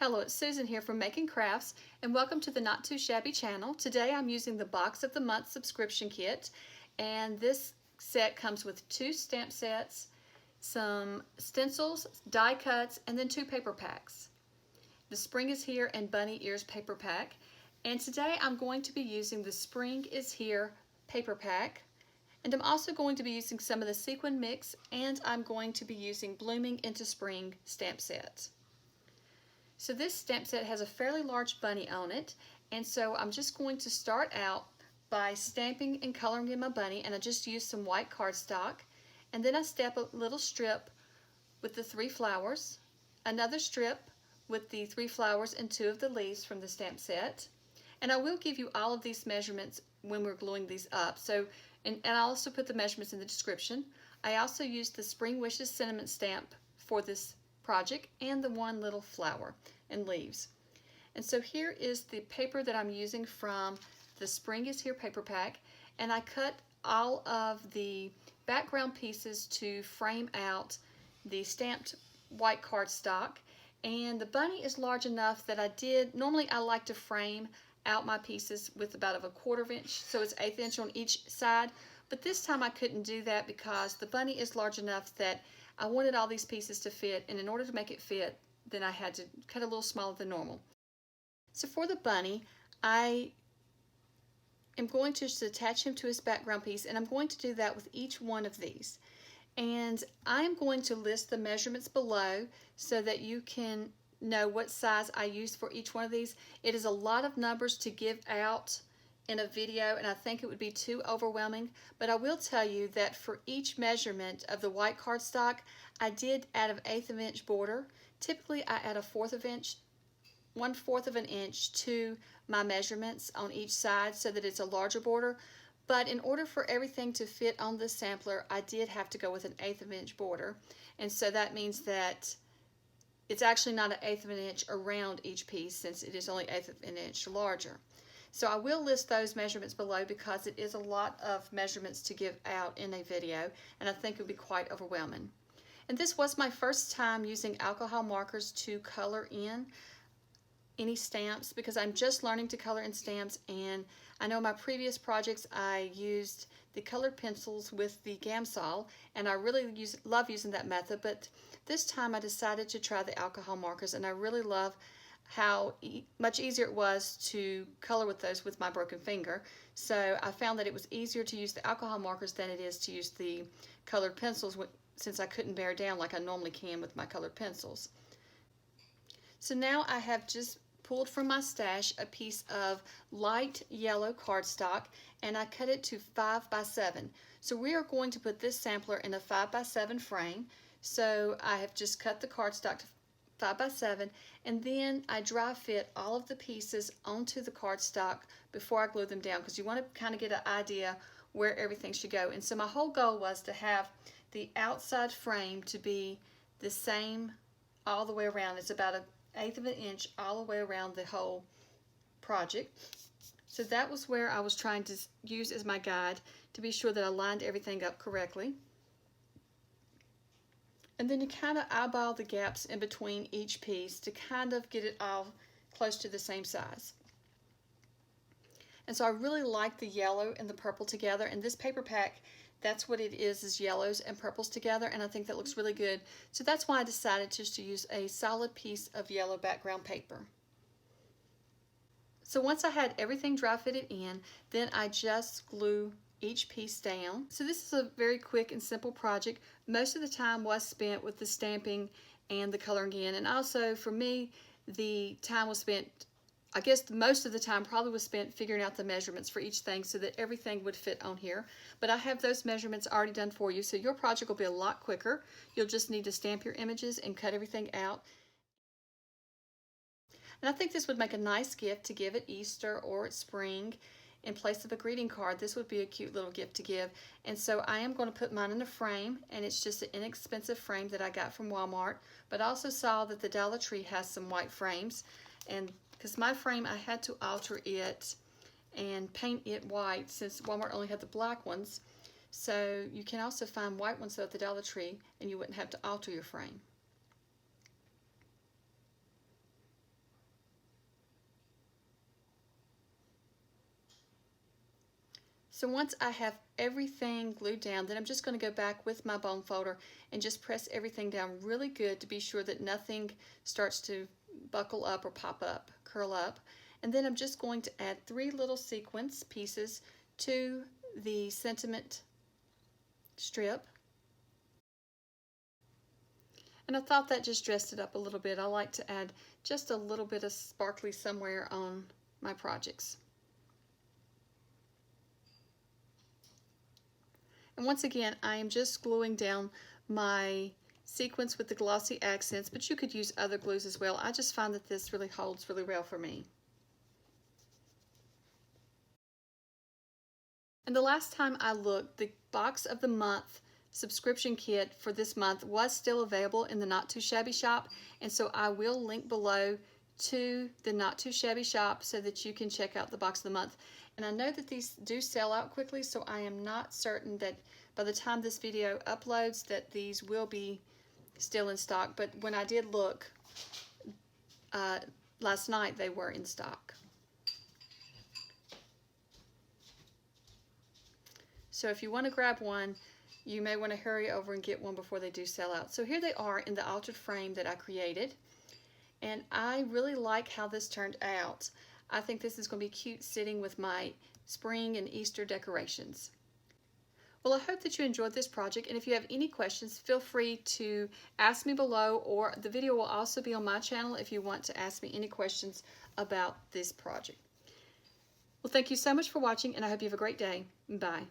Hello, it's Susan here from Makincrafts, and welcome to the Not Too Shabby channel. Today I'm using the Box of the Month subscription kit, and this set comes with 2 stamp sets, some stencils, die cuts, and then 2 paper packs. The Spring is Here and Bunny Ears paper pack, and today I'm going to be using the Spring is Here paper pack, and I'm also going to be using some of the sequin mix, and I'm going to be using Blooming into Spring stamp sets. So this stamp set has a fairly large bunny on it, and so I'm just going to start out by stamping and coloring in my bunny, and I just used some white cardstock, and then I stamp a little strip with the 3 flowers, another strip with the 3 flowers and 2 of the leaves from the stamp set, and I will give you all of these measurements when we're gluing these up. So, and I also put the measurements in the description. I also used the Spring Wishes sentiment stamp for this project and the 1 little flower and leaves. And so here is the paper that I'm using from the Spring is Here paper pack, and I cut all of the background pieces to frame out the stamped white cardstock, and the bunny is large enough that normally I like to frame out my pieces with about a 1/4 inch, so it's 1/8 inch on each side, but this time I couldn't do that because the bunny is large enough that I wanted all these pieces to fit, and in order to make it fit, then I had to cut a little smaller than normal. So for the bunny, I am going to just attach him to his background piece, and I'm going to do that with each one of these. And I'm going to list the measurements below so that you can know what size I use for each one of these. It is a lot of numbers to give out in a video, and I think it would be too overwhelming, but I will tell you that for each measurement of the white cardstock, I did add an 1/8 of inch border. Typically I add a 1/4 of an inch to my measurements on each side so that it's a larger border, but in order for everything to fit on this sampler, I did have to go with an 1/8 of an inch border, and so that means that it's actually not an 1/8 of an inch around each piece, since it is only 1/8 of an inch larger. So I will list those measurements below because it is a lot of measurements to give out in a video, and I think it would be quite overwhelming. And this was my first time using alcohol markers to color in any stamps, because I'm just learning to color in stamps, and I know my previous projects I used the colored pencils with the Gamsol, and I really love using that method, but this time I decided to try the alcohol markers, and I really love how much easier it was to color with those with my broken finger. So I found that it was easier to use the alcohol markers than it is to use the colored pencils, since I couldn't bear down like I normally can with my colored pencils. So now I have just pulled from my stash a piece of light yellow cardstock, and I cut it to 5 by 7. So we are going to put this sampler in a 5 by 7 frame. So I have just cut the cardstock to 5 by 7, and then I dry fit all of the pieces onto the cardstock before I glue them down, because you want to kind of get an idea where everything should go. And so my whole goal was to have the outside frame to be the same all the way around. It's about an 1/8 of an inch all the way around the whole project. So that was where I was trying to use as my guide to be sure that I lined everything up correctly. And then you kind of eyeball the gaps in between each piece to kind of get it all close to the same size. And so I really like the yellow and the purple together, and this paper pack, that's what it is yellows and purples together, and I think that looks really good. So that's why I decided just to use a solid piece of yellow background paper. So once I had everything dry fitted in, then I just glue each piece down. So this is a very quick and simple project. Most of the time was spent with the stamping and the coloring in, and also for me the time was spent, I guess most of the time probably was spent figuring out the measurements for each thing so that everything would fit on here. But I have those measurements already done for you, so your project will be a lot quicker. You'll just need to stamp your images and cut everything out. And I think this would make a nice gift to give at Easter or at spring. In place of a greeting card, this would be a cute little gift to give. And so I am going to put mine in a frame, and it's just an inexpensive frame that I got from Walmart, but I also saw that the Dollar Tree has some white frames, and because my frame I had to alter it and paint it white since Walmart only had the black ones. So you can also find white ones at the Dollar Tree, and you wouldn't have to alter your frame. So once I have everything glued down, then I'm just going to go back with my bone folder and just press everything down really good to be sure that nothing starts to buckle up or pop up, curl up. And then I'm just going to add 3 little sequins pieces to the sentiment strip. And I thought that just dressed it up a little bit. I like to add just a little bit of sparkly somewhere on my projects. And once again, I am just gluing down my sequins with the glossy accents, but you could use other glues as well. I just find that this really holds really well for me. And the last time I looked, the box of the month subscription kit for this month was still available in the Not2Shabby shop, and so I will link below to the Not2Shabby shop so that you can check out the box of the month. And I know that these do sell out quickly, so I am not certain that by the time this video uploads that these will be still in stock, but when I did look last night, they were in stock. So if you want to grab one, you may want to hurry over and get one before they do sell out. So here they are in the altered frame that I created, and I really like how this turned out. I think this is going to be cute sitting with my spring and Easter decorations. Well, I hope that you enjoyed this project, and if you have any questions, feel free to ask me below, or the video will also be on my channel if you want to ask me any questions about this project. Well, thank you so much for watching, and I hope you have a great day. Bye.